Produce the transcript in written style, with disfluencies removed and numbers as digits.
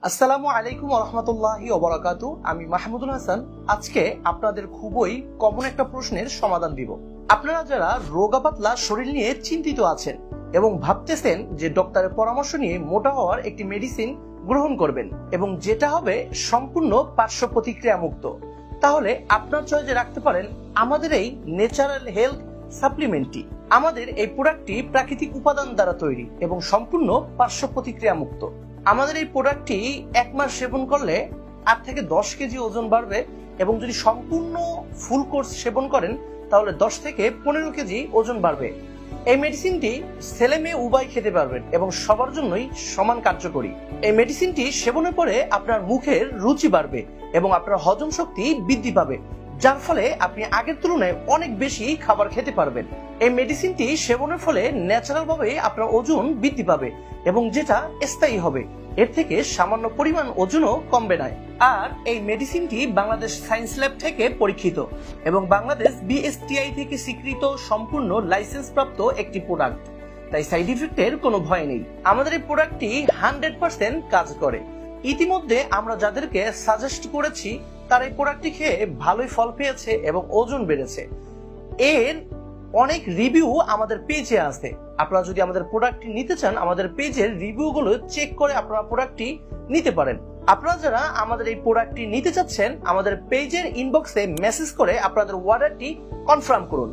আসসালামু আলাইকুম ওয়া রাহমাতুল্লাহি ওয়া বারাকাতু। আমি মাহমুদুল হাসান আজকে আপনাদের খুবই কমন একটা প্রশ্নের সমাধান দিব। আপনারা যারা রোগা পাতলা শরীর নিয়ে চিন্তিত আছেন এবং ভাবতেছেন যে ডক্টরের পরামর্শ নিয়ে মোটা হওয়ার একটি মেডিসিন গ্রহণ করবেন এবং যেটা হবে সম্পূর্ণ পার্শ্ব প্রতিক্রিয়া মুক্ত, তাহলে আপনার চয়েসে রাখতে পারেন আমাদের এই ন্যাচারাল হেলথ সাপ্লিমেন্টটি। আমাদের এই প্রোডাক্টটি প্রাকৃতিক উপাদান দ্বারা তৈরি এবং সম্পূর্ণ পার্শ্ব প্রতিক্রিয়া মুক্ত। আমাদের এই প্রোডাক্টটি 1 মাস সেবন করলে 8 থেকে 10 কেজি ওজন বাড়বে এবং যদি সম্পূর্ণ ফুল কোর্স সেবন করেন তাহলে 10 থেকে 15 কেজি ওজন বাড়বে। এই মেডিসিনটি ছেলে মেয়ে উভয় খেতে পারবেন এবং সবার জন্যই সমান কার্যকরী। এই মেডিসিনটি সেবনের পরে আপনার মুখের রুচি বাড়বে এবং আপনার হজম শক্তি বৃদ্ধি পাবে, যার ফলে আপনি আগের তুলনায় অনেক বেশি খাবার খেতে পারবেন। এই মেডিসিনটি সেবনের ফলে ন্যাচারাল ভাবে আপনার ওজন বৃদ্ধি পাবে এবং যেটা স্থায়ী হবে, এর থেকে সামান্য পরিমাণ ওজনও কমবে না। আর এই মেডিসিনটি বাংলাদেশ সায়েন্স ল্যাব থেকে পরীক্ষিত এবং বাংলাদেশ বিএসটিআই থেকে স্বীকৃত সম্পূর্ণ লাইসেন্স প্রাপ্ত একটি প্রোডাক্ট, তাই সাইড ইফেক্টের কোনো ভয় নেই। আমাদের এই প্রোডাক্টটি 100% কাজ করে। ইতিমধ্যে আমরা যাদেরকে সাজেস্ট করেছি তারা এই প্রোডাক্টটি খেয়ে ভালোই ফল পেয়েছে এবং ওজন বেড়েছে। এর অনেক রিভিউ আমাদের পেজে আছে। আপনারা যদি আমাদের প্রোডাক্টটি নিতে চান আমাদের পেজের রিভিউগুলো চেক করে আপনারা প্রোডাক্টটি নিতে পারেন। আপনারা যারা আমাদের এই প্রোডাক্টটি নিতে চাচ্ছেন আমাদের পেজের ইনবক্সে মেসেজ করে আপনাদের অর্ডারটি কনফার্ম করুন।